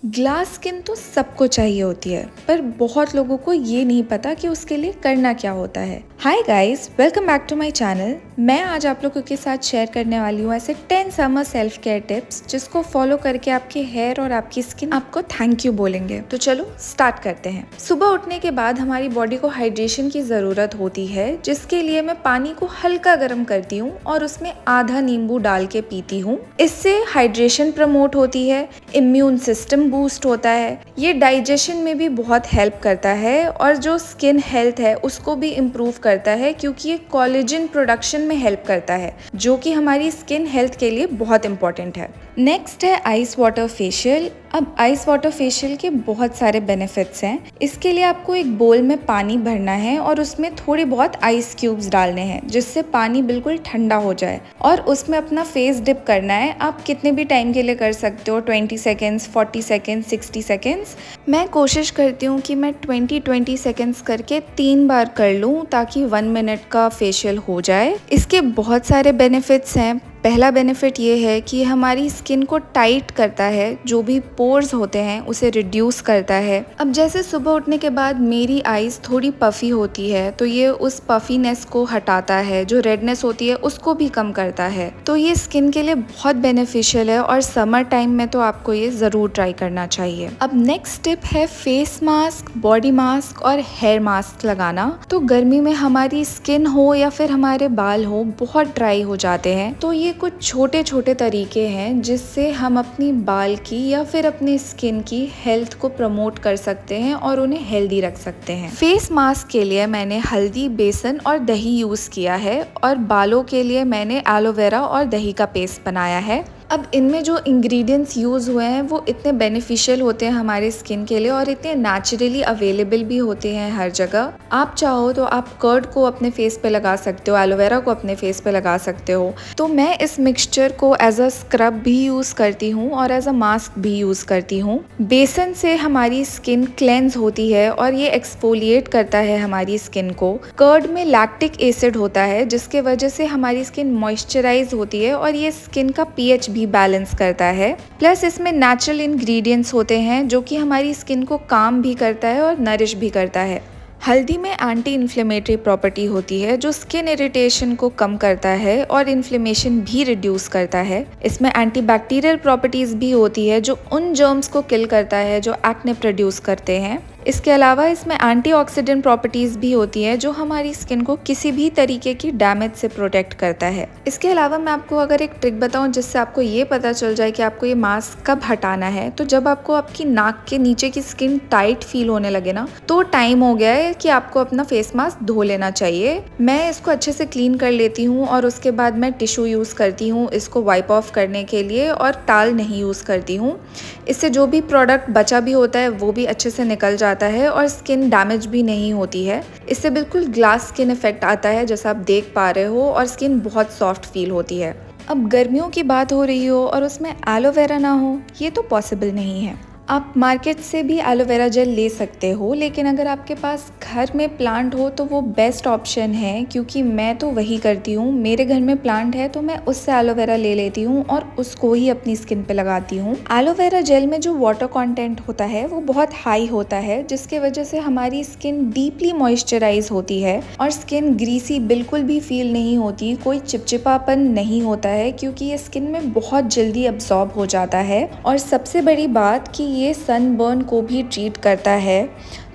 Glass skin तो सबको चाहिए होती है, पर बहुत लोगों को ये नहीं पता कि उसके लिए करना क्या होता है। Hi guys, welcome back to my channel. मैं आज आप लोगों के साथ शेयर करने वाली हूँ ऐसे 10 समर सेल्फ केयर टिप्स जिसको फॉलो करके आपके हेयर और आपकी स्किन आपको थैंक यू बोलेंगे। तो चलो स्टार्ट करते हैं। सुबह उठने के बाद हमारी बॉडी को हाइड्रेशन की ज़रूरत होती है, जिसके लिए मैं पानी को हल्का गर्म करती हूँ और उसमें आधा नींबू डाल के पीती हूँ। इससे हाइड्रेशन प्रमोट होती है, इम्यून सिस्टम बूस्ट होता है, ये डाइजेशन में भी बहुत हेल्प करता है और जो स्किन हेल्थ है उसको भी इम्प्रूव करता है, क्योंकि ये कोलेजन प्रोडक्शन में हेल्प करता है जो कि हमारी स्किन हेल्थ के लिए बहुत इंपॉर्टेंट है। नेक्स्ट है आइस वाटर फेशियल। अब आइस वाटर फेशियल के बहुत सारे बेनिफिट्स हैं। इसके लिए आपको एक बोल में पानी भरना है और उसमें थोड़ी बहुत आइस क्यूब्स डालने हैं, जिससे पानी बिल्कुल ठंडा हो जाए और उसमें अपना फेस डिप करना है। आप कितने भी टाइम के लिए कर सकते हो, 20 सेकेंड्स, 40 सेकेंड्स, 60 सेकेंड्स। मैं कोशिश करती हूँ कि मैं 20 सेकेंड्स करके 3 बार कर लूँ ताकि 1 मिनट का फेशियल हो जाए। इसके बहुत सारे बेनिफिट्स हैं। पहला बेनिफिट ये है कि हमारी स्किन को टाइट करता है, जो भी पोर्स होते हैं उसे रिड्यूस करता है। अब जैसे सुबह उठने के बाद मेरी आईज थोड़ी पफी होती है, तो ये उस पफीनेस को हटाता है, जो रेडनेस होती है उसको भी कम करता है। तो ये स्किन के लिए बहुत बेनिफिशियल है और समर टाइम में तो आपको ये ज़रूर ट्राई करना चाहिए। अब नेक्स्ट टिप है फेस मास्क, बॉडी मास्क और हेयर मास्क लगाना। तो गर्मी में हमारी स्किन हो या फिर हमारे बाल हो बहुत ड्राई हो जाते हैं, तो ये कुछ छोटे छोटे तरीके हैं जिससे हम अपनी बाल की या फिर अपनी स्किन की हेल्थ को प्रमोट कर सकते हैं और उन्हें हेल्दी रख सकते हैं। फेस मास्क के लिए मैंने हल्दी, बेसन और दही यूज़ किया है और बालों के लिए मैंने एलोवेरा और दही का पेस्ट बनाया है। अब इनमें जो इंग्रेडिएंट्स यूज़ हुए हैं वो इतने बेनिफिशियल होते हैं हमारे स्किन के लिए और इतने नेचुरली अवेलेबल भी होते हैं हर जगह। आप चाहो तो आप कर्ड को अपने फेस पे लगा सकते हो, एलोवेरा को अपने फेस पे लगा सकते हो। तो मैं इस मिक्सचर को एज अ स्क्रब भी यूज़ करती हूँ और एज अ मास्क भी यूज़ करती हूँ। बेसन से हमारी स्किन क्लेंज होती है और ये एक्सफोलिएट करता है हमारी स्किन को। कर्ड में लैक्टिक एसिड होता है, जिसके वजह से हमारी स्किन मॉइस्चराइज होती है और ये स्किन का पीएच भी बैलेंस करता है। प्लस इसमें नेचुरल इंग्रेडिएंट्स होते हैं जो कि हमारी स्किन को काम भी करता है और नरिश भी करता है। हल्दी में एंटी इन्फ्लेमेटरी प्रॉपर्टी होती है जो स्किन इरिटेशन को कम करता है और इन्फ्लेमेशन भी रिड्यूस करता है। इसमें एंटी बैक्टीरियल प्रॉपर्टीज भी होती है जो उन जर्म्स को किल करता है जो एक्ने प्रोड्यूस करते हैं। इसके अलावा इसमें एंटीऑक्सीडेंट प्रॉपर्टीज़ भी होती है जो हमारी स्किन को किसी भी तरीके की डैमेज से प्रोटेक्ट करता है। इसके अलावा मैं आपको अगर एक ट्रिक बताऊं जिससे आपको ये पता चल जाए कि आपको ये मास्क कब हटाना है, तो जब आपको आपकी नाक के नीचे की स्किन टाइट फील होने लगे ना, तो टाइम हो गया है कि आपको अपना फेस मास्क धो लेना चाहिए। मैं इसको अच्छे से क्लीन कर लेती हूँ और उसके बाद मैं टिश्यू यूज़ करती हूँ इसको वाइप ऑफ करने के लिए, और टाल नहीं यूज़ करती हूँ। इससे जो भी प्रोडक्ट बचा भी होता है वो भी अच्छे से निकल जाता है और स्किन डैमेज भी नहीं होती है। इससे बिल्कुल ग्लास स्किन इफेक्ट आता है जैसा आप देख पा रहे हो, और स्किन बहुत सॉफ्ट फील होती है। अब गर्मियों की बात हो रही हो और उसमें एलोवेरा ना हो, ये तो पॉसिबल नहीं है। आप मार्केट से भी एलोवेरा जेल ले सकते हो, लेकिन अगर आपके पास घर में प्लांट हो तो वो बेस्ट ऑप्शन है, क्योंकि मैं तो वही करती हूँ। मेरे घर में प्लांट है तो मैं उससे एलोवेरा ले लेती हूँ और उसको ही अपनी स्किन पे लगाती हूँ। एलोवेरा जेल में जो वाटर कंटेंट होता है वो बहुत हाई होता है, जिसके वजह से हमारी स्किन डीपली मॉइस्चराइज होती है और स्किन ग्रीसी बिल्कुल भी फील नहीं होती, कोई चिपचिपापन नहीं होता है, क्योंकि ये स्किन में बहुत जल्दी अब्सॉर्ब हो जाता है। और सबसे बड़ी बात कि ये सनबर्न को भी ट्रीट करता है।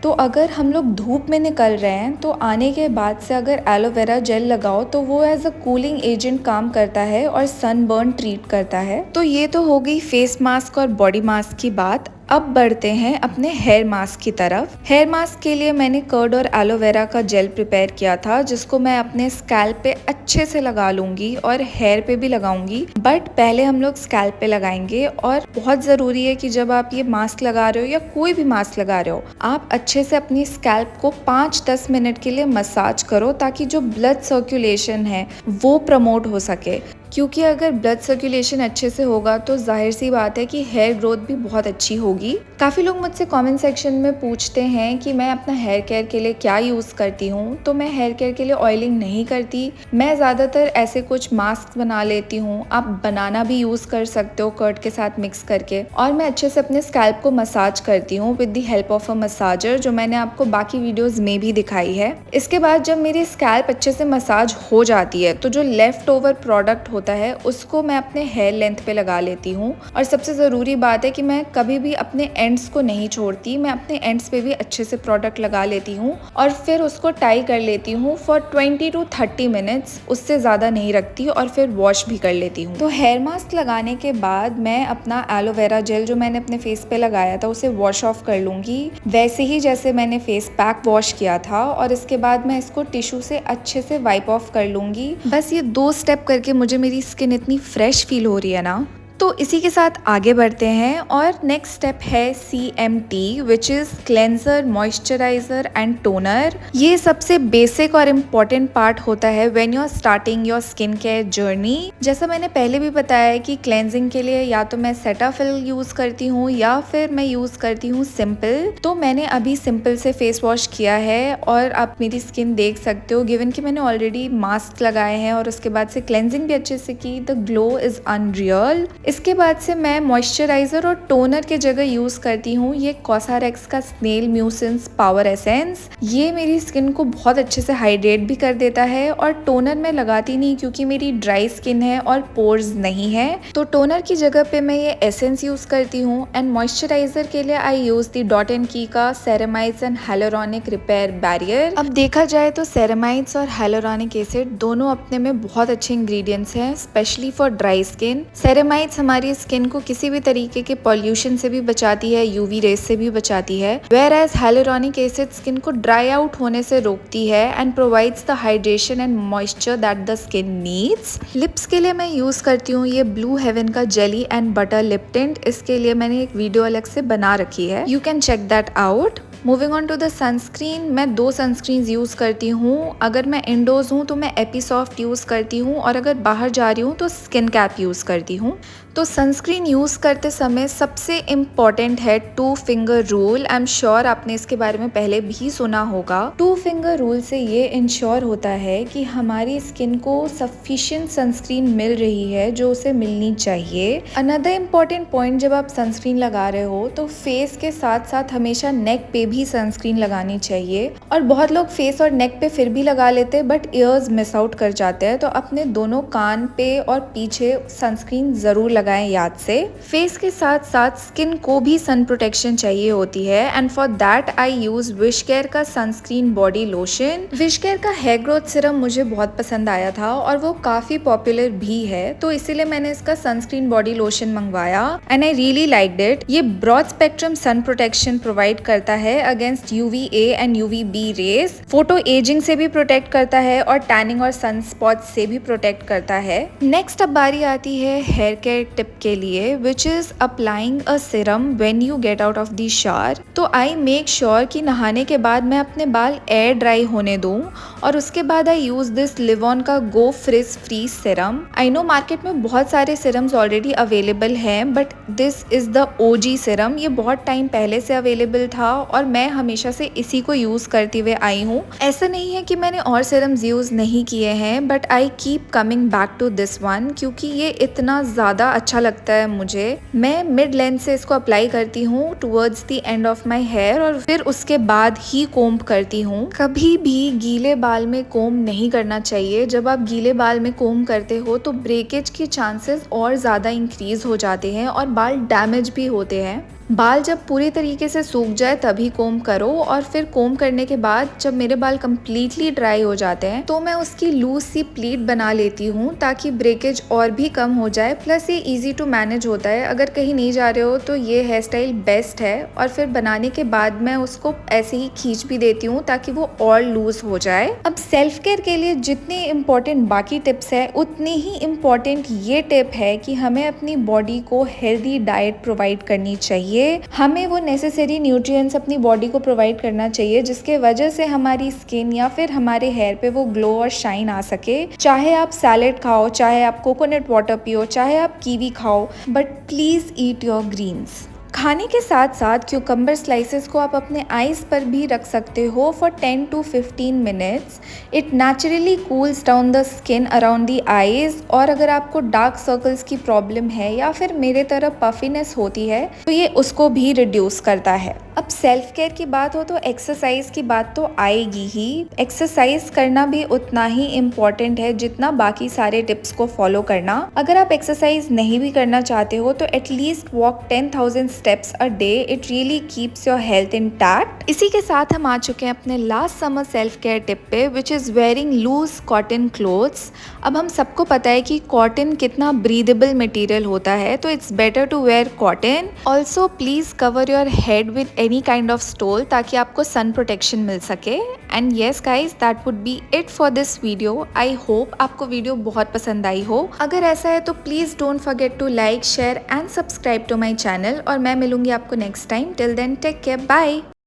तो अगर हम लोग धूप में निकल रहे हैं तो आने के बाद से अगर एलोवेरा जेल लगाओ तो वो एज अ कूलिंग एजेंट काम करता है और सनबर्न ट्रीट करता है। तो ये तो हो गई फेस मास्क और बॉडी मास्क की बात। अब बढ़ते हैं अपने हेयर मास्क की तरफ। हेयर मास्क के लिए मैंने कर्ड और एलोवेरा का जेल प्रिपेयर किया था, जिसको मैं अपने स्कैल्प पे अच्छे से लगा लूंगी और हेयर पे भी लगाऊंगी, बट पहले हम लोग स्कैल्प पे लगाएंगे। और बहुत ज़रूरी है कि जब आप ये मास्क लगा रहे हो या कोई भी मास्क लगा रहे हो, आप अच्छे से अपनी स्कैल्प को 5-10 मिनट के लिए मसाज करो, ताकि जो ब्लड सर्कुलेशन है वो प्रमोट हो सके। क्योंकि अगर ब्लड सर्कुलेशन अच्छे से होगा तो जाहिर सी बात है कि हेयर ग्रोथ भी बहुत अच्छी होगी। काफ़ी लोग मुझसे कमेंट सेक्शन में पूछते हैं कि मैं अपना हेयर केयर के लिए क्या यूज़ करती हूँ। तो मैं हेयर केयर के लिए ऑयलिंग नहीं करती, मैं ज़्यादातर ऐसे कुछ मास्क बना लेती हूँ। आप बनाना भी यूज़ कर सकते हो कर्ड के साथ मिक्स करके। और मैं अच्छे से अपने स्कैल्प को मसाज करती हूँ with the help of a massager, जो मैंने आपको बाकी वीडियोज़ में भी दिखाई है। इसके बाद जब मेरी स्कैल्प अच्छे से मसाज हो जाती है तो जो लेफ्ट ओवर प्रोडक्ट होता है उसको मैं अपने हेयर लेंथ पे लगा लेती हूँ। और सबसे ज़रूरी बात है कि मैं कभी भी अपने एंड्स को नहीं छोड़ती, मैं अपने एंड्स पे भी अच्छे से प्रोडक्ट लगा लेती हूँ और फिर उसको टाई कर लेती हूँ फॉर 20 to 30 मिनट्स, उससे ज़्यादा नहीं रखती और फिर वॉश भी कर लेती हूँ। तो हेयर मास्क लगाने के बाद मैं अपना एलोवेरा जेल जो मैंने अपने फेस पे लगाया था उसे वॉश ऑफ कर लूँगी, वैसे ही जैसे मैंने फेस पैक वॉश किया था। और इसके बाद मैं इसको टिश्यू से अच्छे से वाइप ऑफ कर लूँगी। बस ये 2 स्टेप करके मुझे मेरी स्किन इतनी फ्रेश फील हो रही है ना। तो इसी के साथ आगे बढ़ते हैं और नेक्स्ट स्टेप है CMT which is cleanser, moisturiser and toner. ये सबसे बेसिक और इम्पॉर्टेंट पार्ट होता है when you are starting your skin care journey. जैसा मैंने पहले भी बताया है कि क्लेंजिंग के लिए या तो मैं सेटाफिल यूज़ करती हूँ या फिर मैं यूज़ करती हूँ सिंपल। तो मैंने अभी सिंपल से फेस वॉश किया है और आप मेरी स्किन देख सकते हो, गिवन कि मैंने ऑलरेडी मास्क लगाए हैं और उसके बाद से क्लेंजिंग भी अच्छे से की। The glow is unreal. इसके बाद से मैं मॉइस्चराइज़र और टोनर के जगह यूज़ करती हूँ ये कॉसारेक्स का स्नेल म्यूसिन्स पावर एसेंस। ये मेरी स्किन को बहुत अच्छे से हाइड्रेट भी कर देता है। और टोनर मैं लगाती नहीं क्योंकि मेरी ड्राई स्किन है और पोर्स नहीं है, तो टोनर की जगह पे मैं ये एसेंस यूज़ करती हूँ। एंड मॉइस्चराइज़र के लिए आई यूज़ द डॉट एंड की का सेरेमाइड्स एंड हाइलुरोनिक रिपेयर बैरियर। अब देखा जाए तो सेरेमाइड्स और हाइलुरोनिक एसिड दोनों अपने में बहुत अच्छे इंग्रेडिएंट्स हैं, स्पेशली फॉर ड्राई स्किन। सेरेमाइड्स हमारी स्किन को किसी भी तरीके के पॉल्यूशन से भी बचाती है, यूवी रेस से भी बचाती है, whereas hyaluronic acid skin को ड्राई आउट होने से रोकती है and provides the hydration and moisture that the skin needs. Lips के लिए मैं यूज करती हूँ ये ब्लू हेवन का jelly and butter lip tint. इसके लिए मैंने एक वीडियो अलग से बना रखी है, you can check that out. Moving on to the sunscreen, मैं 2 सनस्क्रीन यूज़ करती हूँ। अगर मैं इंडोर्स हूँ तो मैं एपीसॉफ्ट यूज़ करती हूँ और अगर बाहर जा रही हूँ तो स्किन कैप यूज़ करती हूँ। तो सनस्क्रीन यूज़ करते समय सबसे इम्पॉर्टेंट है 2 finger rule. I am sure आपने इसके बारे में पहले भी सुना होगा। 2 फिंगर रूल से ये इंश्योर होता है कि हमारी स्किन को सफिशिएंट सनस्क्रीन मिल रही है जो उसे मिलनी चाहिए। अनदर इम्पॉर्टेंट पॉइंट, जब आप सनस्क्रीन लगा रहे हो तो फेस के साथ साथ हमेशा नेक पे भी सनस्क्रीन लगानी चाहिए। और बहुत लोग फेस और नेक पे फिर भी लगा लेते हैं बट ईयर्स मिस आउट कर जाते हैं, तो अपने दोनों कान पे और पीछे सनस्क्रीन जरूर लगाएं याद से। फेस के साथ साथ स्किन को भी सन प्रोटेक्शन चाहिए होती है and for that I use WishCare का sunscreen body lotion. WishCare का हेयर ग्रोथ सिरम मुझे बहुत पसंद आया था और वो काफी पॉपुलर भी है, तो इसीलिए मैंने इसका सनस्क्रीन बॉडी लोशन मंगवाया and I really liked it. ये broad spectrum sun protection provide करता है against UVA and UVB rays, photoageing से भी प्रोटेक्ट करता है और टैनिंग और सन स्पॉट से भी प्रोटेक्ट करता है। नेक्स्ट अब बारी आती है हेयर केयर टिप के लिए, which is applying a Siram when you get out of the shower. तो आई मेक श्योर कि नहाने के बाद मैं अपने बाल एयर ड्राई होने दूं और उसके बाद आई यूज दिस लिवॉन का go frizz free serum. I know market में बहुत सारे सिरम्स ऑलरेडी अवेलेबल हैं but this is the OG serum. ये बहुत टाइम पहले से अवेलेबल था और मैं हमेशा से इसी को यूज करते हुए आई हूँ। ऐसा नहीं है कि मैंने और सिरम्स यूज नहीं किए हैं but I keep coming back to this one क्योंकि ये इतना ज्यादा अच्छा लगता है मुझे। मैं मिड लेंथ से इसको अप्लाई करती हूँ towards the end of my hair और फिर उसके बाद ही कोम्ब करती हूँ। कभी भी गीले बाल में कोम्ब नहीं करना चाहिए। जब आप गीले बाल में कोम्ब करते हो तो ब्रेकेज के चांसेस और ज़्यादा इंक्रीज हो जाते हैं और बाल डैमेज भी होते हैं। बाल जब पूरी तरीके से सूख जाए तभी कोम्ब करो और फिर कोम्ब करने के बाद जब मेरे बाल कम्प्लीटली ड्राई हो जाते हैं तो मैं उसकी लूज सी प्लीट बना लेती हूँ ताकि ब्रेकेज और भी कम हो जाए। प्लस ये इजी टू मैनेज होता है, अगर कहीं नहीं जा रहे हो तो ये हेयर स्टाइल बेस्ट है। और फिर बनाने के बाद मैं उसको ऐसे ही खींच भी देती हूँ ताकि वो और लूज हो जाए। अब सेल्फ केयर के लिए जितने इम्पोर्टेंट बाकी टिप्स है उतनी ही इम्पोर्टेंट ये टिप है कि हमें अपनी बॉडी को हेल्दी डाइट प्रोवाइड करनी चाहिए। चाहिए, हमें वो नेसेसरी न्यूट्रिएंट्स अपनी बॉडी को प्रोवाइड करना चाहिए जिसके वजह से हमारी स्किन या फिर हमारे हेयर पे वो ग्लो और शाइन आ सके। चाहे आप सैलेड खाओ, चाहे आप कोकोनट वाटर पियो, चाहे आप कीवी खाओ, but please eat your greens. खाने के साथ साथ क्यूकम्बर स्लाइसेस को आप अपने आईज पर भी रख सकते हो for 10 to 15 minutes. It naturally cools down the skin around the eyes. और अगर आपको डार्क सर्कल्स की प्रॉब्लम है या फिर मेरे तरह पफिनेस होती है तो ये उसको भी रिड्यूस करता है। अब सेल्फ केयर की बात हो तो एक्सरसाइज की बात तो आएगी ही। एक्सरसाइज करना भी उतना ही इम्पॉर्टेंट है जितना बाकी सारे टिप्स को फॉलो करना। अगर आप एक्सरसाइज नहीं भी करना चाहते हो तो at least walk 10,000 steps a day. It really keeps your health intact. इसी के साथ हम आ चुके हैं अपने last summer self care tip पे, which is wearing loose cotton clothes. अब हम सबको पता है कि कॉटन कितना ब्रीदेबल मटेरियल होता है, तो it's better to wear cotton. Also please cover your head with any kind of stole ताकि आपको सन प्रोटेक्शन मिल सके। And yes guys, that would be it for this video. I hope आपको video बहुत पसंद आई हो। अगर ऐसा है तो please don't forget to like, share and subscribe to my channel. और मैं मिलूंगी आपको next time. Till then take care, bye.